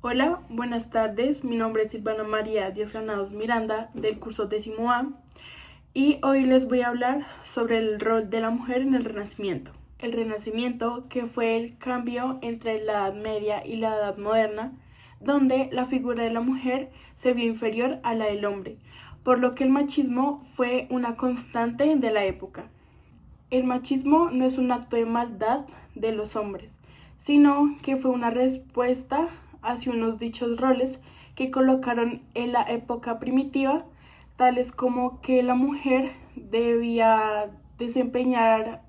Hola, buenas tardes. Mi nombre es Silvana María Díaz Granados Miranda del curso 10º A y hoy les voy a hablar sobre el rol de la mujer en el Renacimiento. El Renacimiento, que fue el cambio entre la Edad Media y la Edad Moderna, donde la figura de la mujer se vio inferior a la del hombre, por lo que el machismo fue una constante de la época. El machismo no es un acto de maldad de los hombres, sino que fue una respuesta hacia unos dichos roles que colocaron en la época primitiva, tales como que la mujer debía desempeñar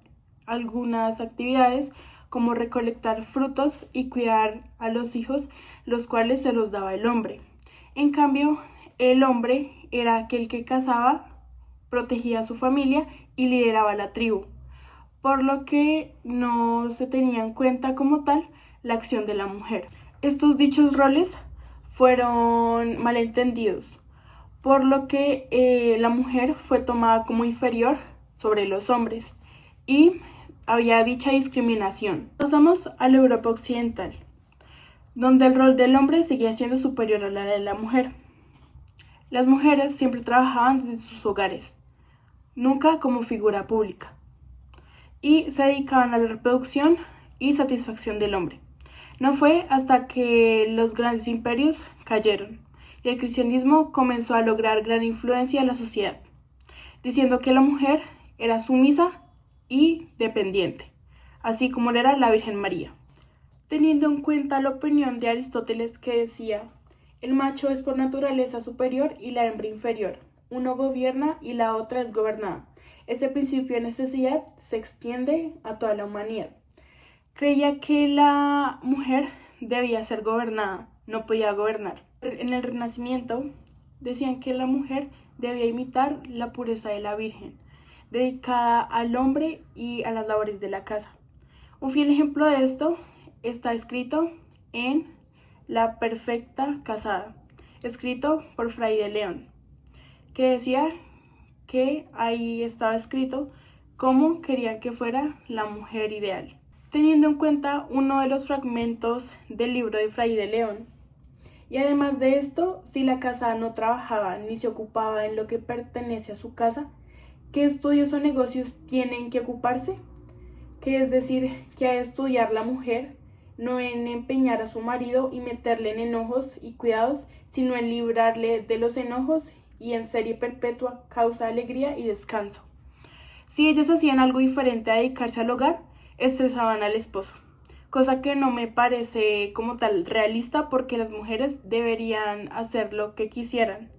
algunas actividades como recolectar frutos y cuidar a los hijos, los cuales se los daba el hombre. En cambio, el hombre era aquel que cazaba, protegía a su familia y lideraba la tribu, por lo que no se tenía en cuenta como tal la acción de la mujer. Estos dichos roles fueron malentendidos, por lo que la mujer fue tomada como inferior sobre los hombres y había dicha discriminación. Pasamos a la Europa occidental, donde el rol del hombre seguía siendo superior a la de la mujer. Las mujeres siempre trabajaban desde sus hogares, nunca como figura pública, y se dedicaban a la reproducción y satisfacción del hombre. No fue hasta que los grandes imperios cayeron y el cristianismo comenzó a lograr gran influencia en la sociedad, diciendo que la mujer era sumisa y dependiente, así como lo era la Virgen María. Teniendo en cuenta la opinión de Aristóteles, que decía: el macho es por naturaleza superior y la hembra inferior. Uno gobierna y la otra es gobernada. Este principio de necesidad se extiende a toda la humanidad. Creía que la mujer debía ser gobernada, no podía gobernar. En el Renacimiento decían que la mujer debía imitar la pureza de la Virgen, dedicada al hombre y a las labores de la casa. Un fiel ejemplo de esto está escrito en La Perfecta Casada, escrito por Fray de León, que decía que ahí estaba escrito cómo quería que fuera la mujer ideal. Teniendo en cuenta uno de los fragmentos del libro de Fray de León, y además de esto, si la casada no trabajaba ni se ocupaba en lo que pertenece a su casa, ¿qué estudios o negocios tienen que ocuparse? Que es decir, que ha de estudiar la mujer, no en empeñar a su marido y meterle en enojos y cuidados, sino en librarle de los enojos y en serie perpetua causa alegría y descanso. Si ellas hacían algo diferente a dedicarse al hogar, estresaban al esposo, cosa que no me parece como tal realista, porque las mujeres deberían hacer lo que quisieran,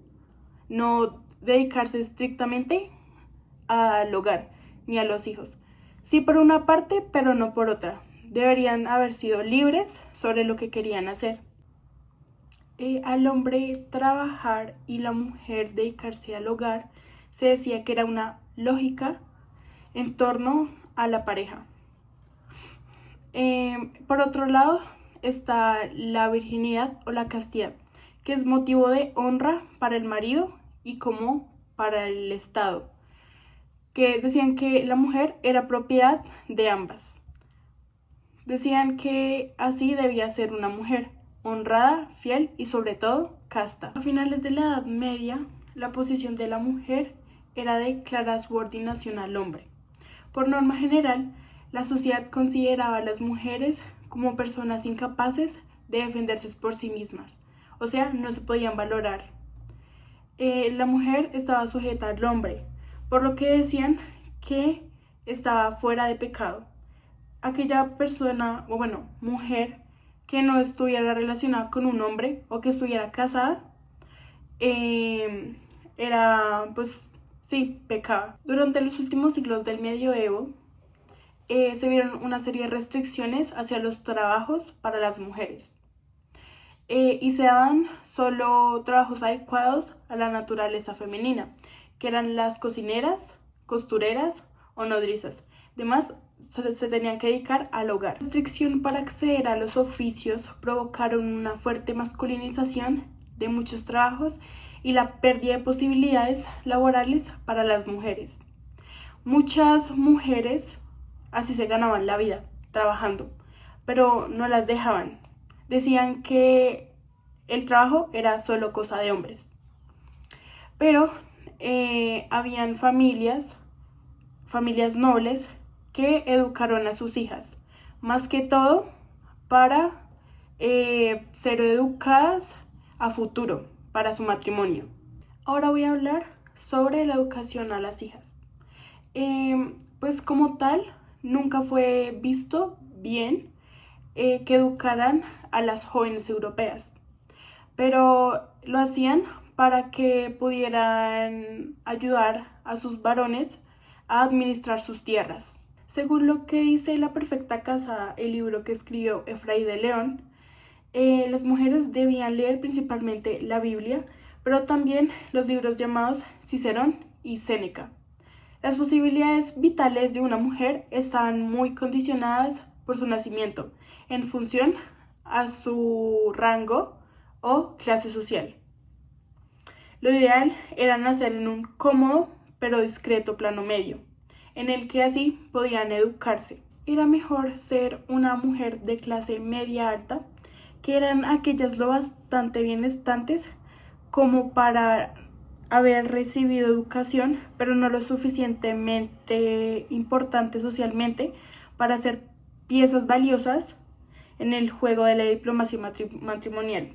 no dedicarse estrictamente al hogar ni a los hijos. Sí por una parte, pero no por otra. Deberían haber sido libres sobre lo que querían hacer. Al hombre trabajar y la mujer dedicarse al hogar, se decía que era una lógica en torno a la pareja. Por otro lado está la virginidad o la castidad, que es motivo de honra para el marido y como para el Estado, que decían que la mujer era propiedad de ambas. Decían que así debía ser una mujer, honrada, fiel y sobre todo casta. A finales de la Edad Media, la posición de la mujer era de clara subordinación al hombre. Por norma general, la sociedad consideraba a las mujeres como personas incapaces de defenderse por sí mismas, o sea, no se podían valorar. La mujer estaba sujeta al hombre, por lo que decían que estaba fuera de pecado. Aquella persona, o bueno, mujer, que no estuviera relacionada con un hombre o que estuviera casada, era, pues, sí, pecaba. Durante los últimos siglos del medioevo, se vieron una serie de restricciones hacia los trabajos para las mujeres. Y se daban solo trabajos adecuados a la naturaleza femenina, que eran las cocineras, costureras o nodrizas. Además, se tenían que dedicar al hogar. La restricción para acceder a los oficios provocaron una fuerte masculinización de muchos trabajos y la pérdida de posibilidades laborales para las mujeres. Muchas mujeres así se ganaban la vida, trabajando, pero no las dejaban. Decían que el trabajo era solo cosa de hombres. Pero habían familias nobles que educaron a sus hijas, más que todo para ser educadas a futuro, para su matrimonio. Ahora voy a hablar sobre la educación a las hijas. Pues como tal, nunca fue visto bien que educaran a las jóvenes europeas, pero lo hacían para que pudieran ayudar a sus varones a administrar sus tierras. Según lo que dice La Perfecta Casada, el libro que escribió Efraín de León, las mujeres debían leer principalmente la Biblia, pero también los libros llamados Cicerón y Séneca. Las posibilidades vitales de una mujer estaban muy condicionadas por su nacimiento, en función a su rango o clase social. Lo ideal era nacer en un cómodo pero discreto plano medio, en el que así podían educarse. Era mejor ser una mujer de clase media alta, que eran aquellas lo bastante bienestantes como para haber recibido educación, pero no lo suficientemente importante socialmente para ser piezas valiosas en el juego de la diplomacia matrimonial.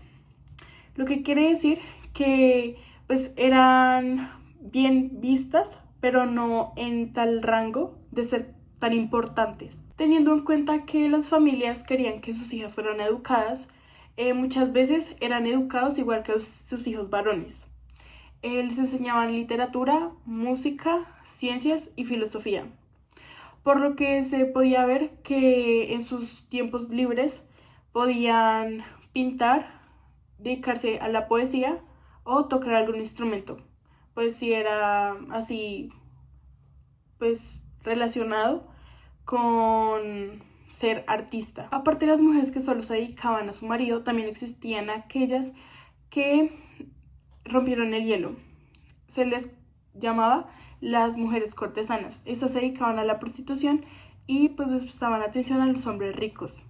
Lo que quiere decir que pues eran bien vistas, pero no en tal rango de ser tan importantes. Teniendo en cuenta que las familias querían que sus hijas fueran educadas, muchas veces eran educados igual que sus hijos varones. Les enseñaban literatura, música, ciencias y filosofía, por lo que se podía ver que en sus tiempos libres podían pintar, dedicarse a la poesía o tocar algún instrumento, pues si era así pues relacionado con ser artista. Aparte de las mujeres que solo se dedicaban a su marido, también existían aquellas que rompieron el hielo. Se les llamaba las mujeres cortesanas. Estas se dedicaban a la prostitución y pues les prestaban atención a los hombres ricos.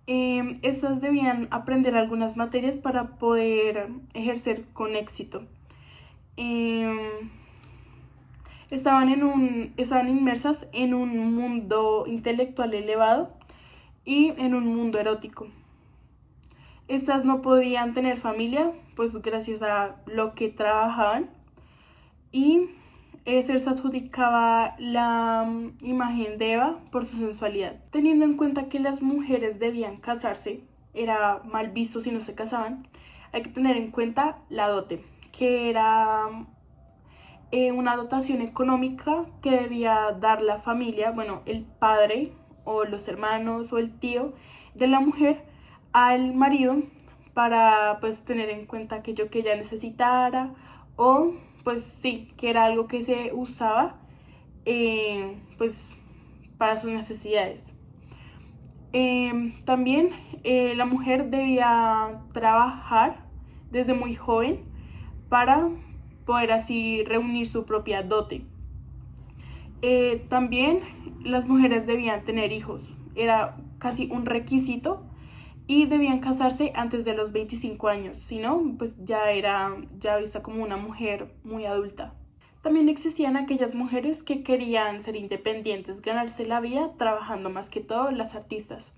Estas debían aprender algunas materias para poder ejercer con éxito. Estaban inmersas en un mundo intelectual elevado y en un mundo erótico. Estas no podían tener familia, pues gracias a lo que trabajaban, y se les adjudicaba la imagen de Eva por su sensualidad. Teniendo en cuenta que las mujeres debían casarse, era mal visto si no se casaban, hay que tener en cuenta la dote, que era una dotación económica que debía dar la familia, bueno, el padre o los hermanos o el tío de la mujer al marido, para pues tener en cuenta aquello que ella necesitara, o pues sí, que era algo que se usaba pues para sus necesidades. También la mujer debía trabajar desde muy joven para poder así reunir su propia dote. También las mujeres debían tener hijos, era casi un requisito, y debían casarse antes de los 25 años, si no, pues ya era vista como una mujer muy adulta. También existían aquellas mujeres que querían ser independientes, ganarse la vida trabajando, más que todo las artistas,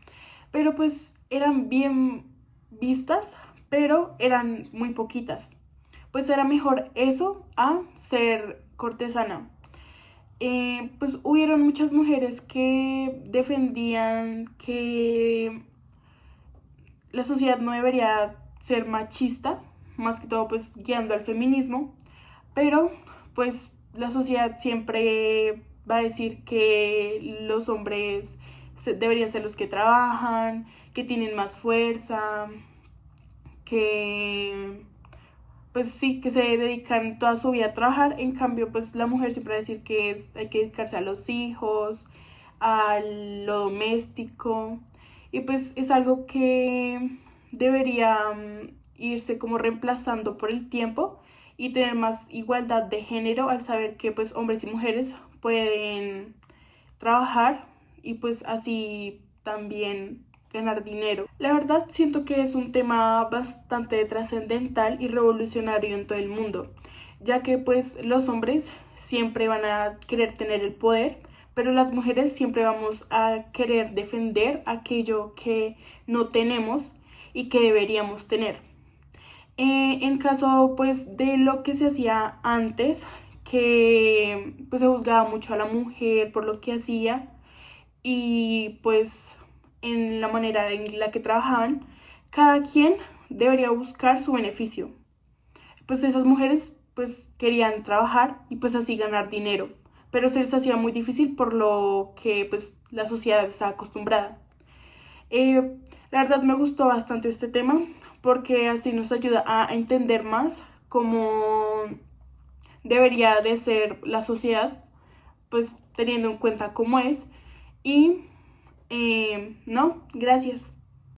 pero pues eran bien vistas, pero eran muy poquitas. Pues era mejor eso a ser cortesana. Pues hubieron muchas mujeres que defendían que la sociedad no debería ser machista, más que todo pues guiando al feminismo, pero pues la sociedad siempre va a decir que los hombres deberían ser los que trabajan, que tienen más fuerza, que pues sí, que se dedican toda su vida a trabajar. En cambio, pues la mujer siempre va a decir que hay que dedicarse a los hijos, a lo doméstico, y pues es algo que debería irse como reemplazando por el tiempo y tener más igualdad de género, al saber que pues hombres y mujeres pueden trabajar y pues así también ganar dinero. La verdad siento que es un tema bastante trascendental y revolucionario en todo el mundo, ya que pues los hombres siempre van a querer tener el poder, pero las mujeres siempre vamos a querer defender aquello que no tenemos y que deberíamos tener. En caso pues de lo que se hacía antes, que pues se juzgaba mucho a la mujer por lo que hacía y pues en la manera en la que trabajaban, cada quien debería buscar su beneficio. Pues esas mujeres pues querían trabajar y pues así ganar dinero, pero se les hacía muy difícil por lo que pues la sociedad está acostumbrada. La verdad me gustó bastante este tema porque así nos ayuda a entender más cómo debería de ser la sociedad, pues teniendo en cuenta cómo es. Y no, gracias.